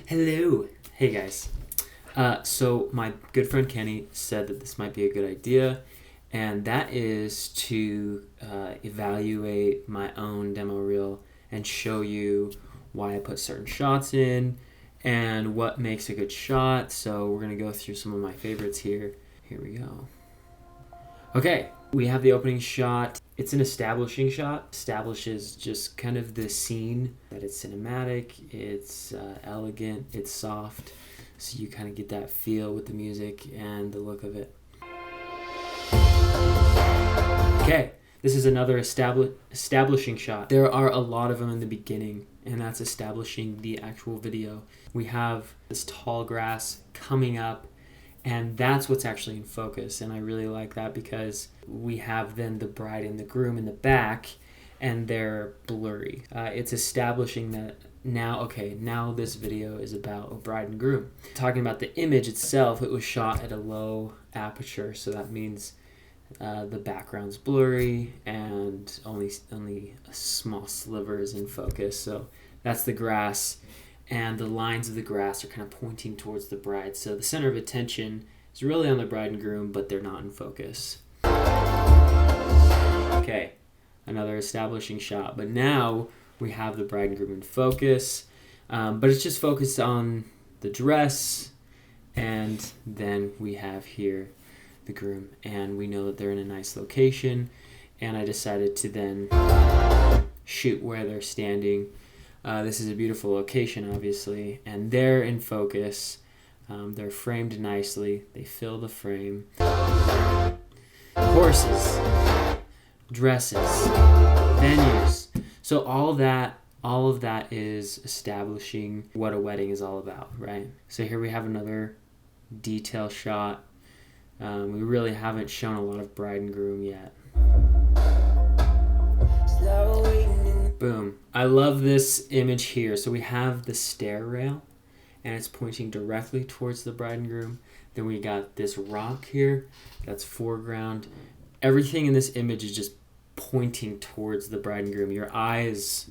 Hello. Hey guys. So my good friend Kenny said that this might be a good idea, and that is to evaluate my own demo reel and show you why I put certain shots in and what makes a good shot. So we're going to go through some of my favorites here. Here we go. Okay, we have the opening shot. It's an establishing shot. Establishes just kind of the scene, that it's cinematic, it's elegant, it's soft. So you kind of get that feel with the music and the look of it. Okay, this is another establishing shot. There are a lot of them in the beginning, and that's establishing the actual video. We have this tall grass coming up, and that's what's actually in focus. And I really like that because we have then the bride and the groom in the back, and they're blurry. It's establishing that now this video is about a bride and groom. Talking about the image itself, it was shot at a low aperture, so that means the background's blurry and only a small sliver is in focus. So that's the grass, and the lines of the grass are kind of pointing towards the bride. So the center of attention is really on the bride and groom, but they're not in focus. Okay, another establishing shot. But now we have the bride and groom in focus, but it's just focused on the dress, and then we have here the groom, and we know that they're in a nice location, and I decided to then shoot where they're standing. This is a beautiful location, obviously, and they're in focus. They're framed nicely. They fill the frame. Horses, dresses, venues. So all of that is establishing what a wedding is all about, right? So here we have another detail shot. We really haven't shown a lot of bride and groom yet. Boom. I love this image here. So we have the stair rail, and it's pointing directly towards the bride and groom. Then we got this rock here. That's foreground. Everything in this image is just pointing towards the bride and groom. Your eyes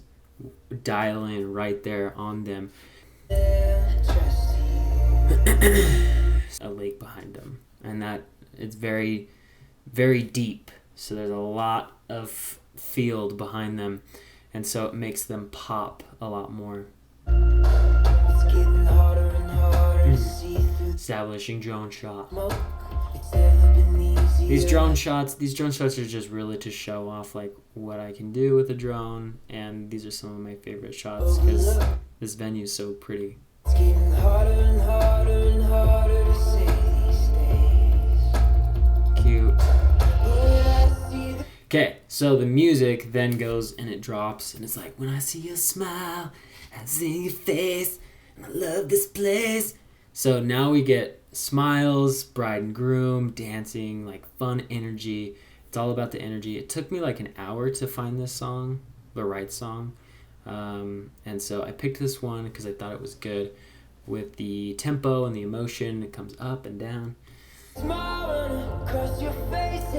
dial in right there on them. A lake behind them, and that it's very, very deep. So there's a lot of field behind them, and so it makes them pop a lot more. Establishing drone shot. These drone shots are just really to show off like what I can do with a drone, and these are some of my favorite shots because this venue is so pretty. It's getting harder and harder and harder to say these days. Cute. Okay, so the music then goes and it drops, and it's like, when I see your smile, I see your face, and I love this place. So now we get smiles, bride and groom, dancing, like fun energy. It's all about the energy. It took me like an hour to find this song, the right song. And so I picked this one because I thought it was good with the tempo and the emotion. It comes up and down.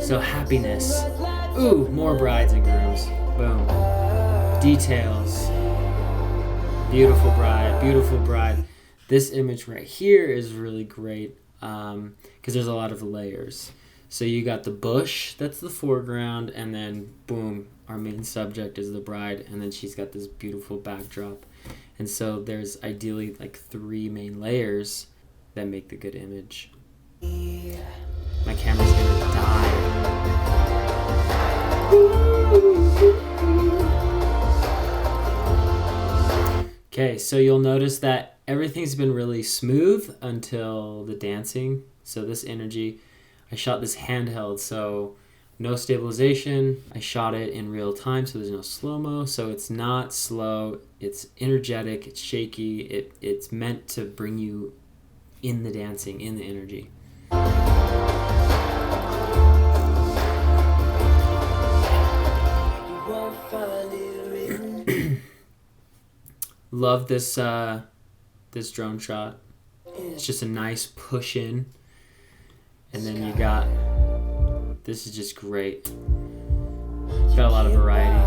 So happiness. Ooh, more brides and grooms. Boom. Details. Beautiful bride, beautiful bride. This image right here is really great because there's a lot of layers. So you got the bush, that's the foreground, and then boom, our main subject is the bride, and then she's got this beautiful backdrop. And so there's ideally like 3 main layers that make the good image. My camera's gonna die. Okay, so you'll notice that everything's been really smooth until the dancing. So this energy, I shot this handheld, so no stabilization. I shot it in real time, so there's no slow-mo. So it's not slow, it's energetic, it's shaky. It's meant to bring you in the dancing, in the energy. Love this this drone shot. It's just a nice push in, and then you got, this is just great. Got a lot of variety.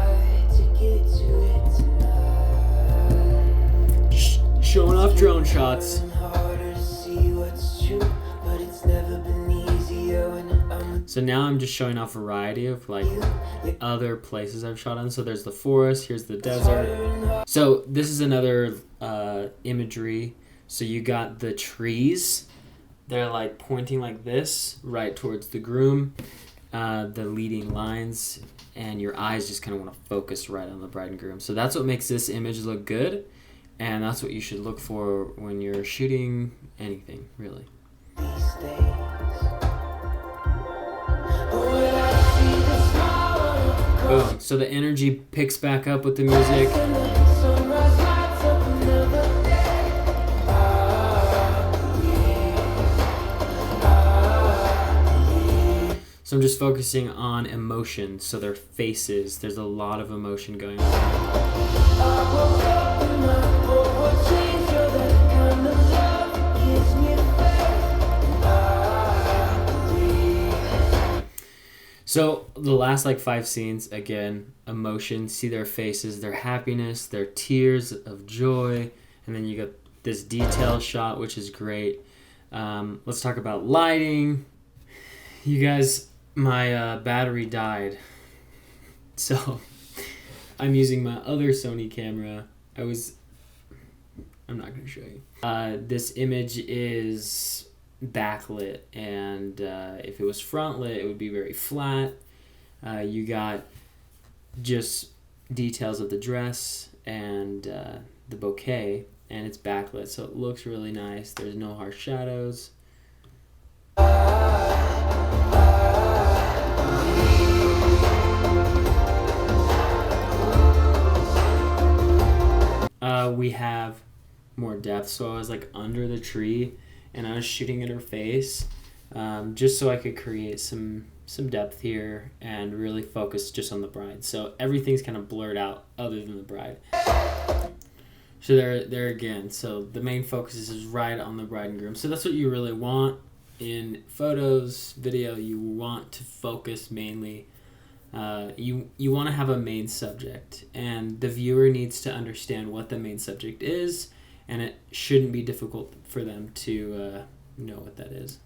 Showing off drone shots. So now I'm just showing off a variety of like other places I've shot on. So there's the forest, here's the desert. So this is another imagery. So you got the trees. They're like pointing like this right towards the groom, the leading lines, and your eyes just kind of want to focus right on the bride and groom. So that's what makes this image look good, and that's what you should look for when you're shooting anything, really. Boom. So the energy picks back up with the music. So I'm just focusing on emotion, so their faces, there's a lot of emotion going on. So the last like 5 scenes, again, emotion, see their faces, their happiness, their tears of joy, and then you get this detail shot, which is great. Let's talk about lighting. You guys, my battery died, so I'm using my other Sony camera. I'm not going to show you. This image is backlit, and if it was front lit, it would be very flat. You got just details of the dress and the bouquet, and it's backlit, so it looks really nice. There's no harsh shadows. We have more depth, so I was like under the tree and I was shooting at her face, just so I could create some depth here and really focus just on the bride. So everything's kind of blurred out other than the bride. So there again, so the main focus is right on the bride and groom. So that's what you really want in photos, video. You want to focus mainly. You want to have a main subject, and the viewer needs to understand what the main subject is, and it shouldn't be difficult for them to know what that is.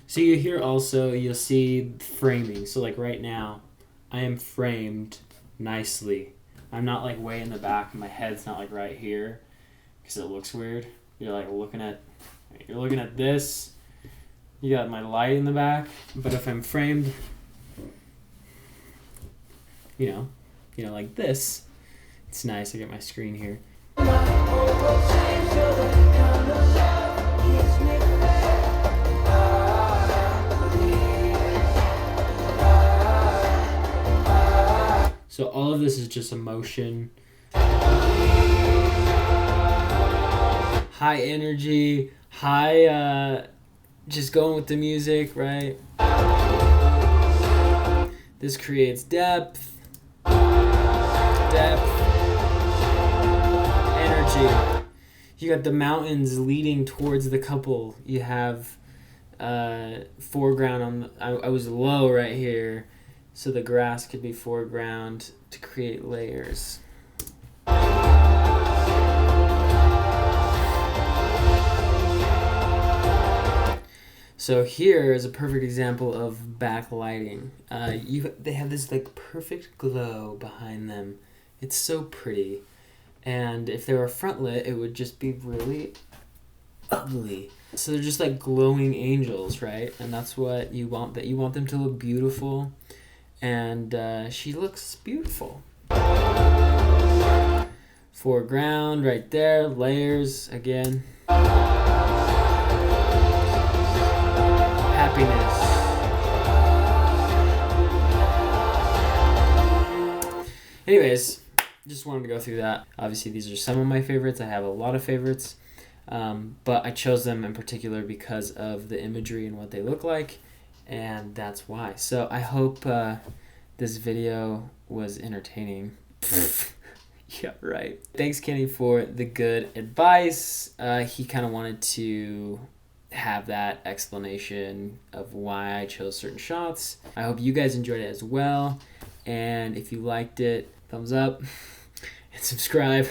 So you here also, you'll see framing. So like right now, I am framed nicely. I'm not like way in the back, my head's not like right here because it looks weird. You're like looking at this, you got my light in the back, but if I'm framed, you know, like this, it's nice. I get my screen here. So all of this is just emotion. High energy, just going with the music, right? This creates depth, energy. You got the mountains leading towards the couple. You have foreground on I was low right here, so the grass could be foreground to create layers. So here is a perfect example of backlighting. They have this like perfect glow behind them. It's so pretty. And if they were front lit, it would just be really ugly. So they're just like glowing angels, right? And that's what you want. That you want them to look beautiful. And she looks beautiful. Foreground right there, layers again. Happiness. Anyways, just wanted to go through that. Obviously, these are some of my favorites. I have a lot of favorites, but I chose them in particular because of the imagery and what they look like, and that's why. So I hope this video was entertaining. Yeah, right. Thanks, Kenny, for the good advice. He kind of wanted to have that explanation of why I chose certain shots. I hope you guys enjoyed it as well. And if you liked it, thumbs up and subscribe.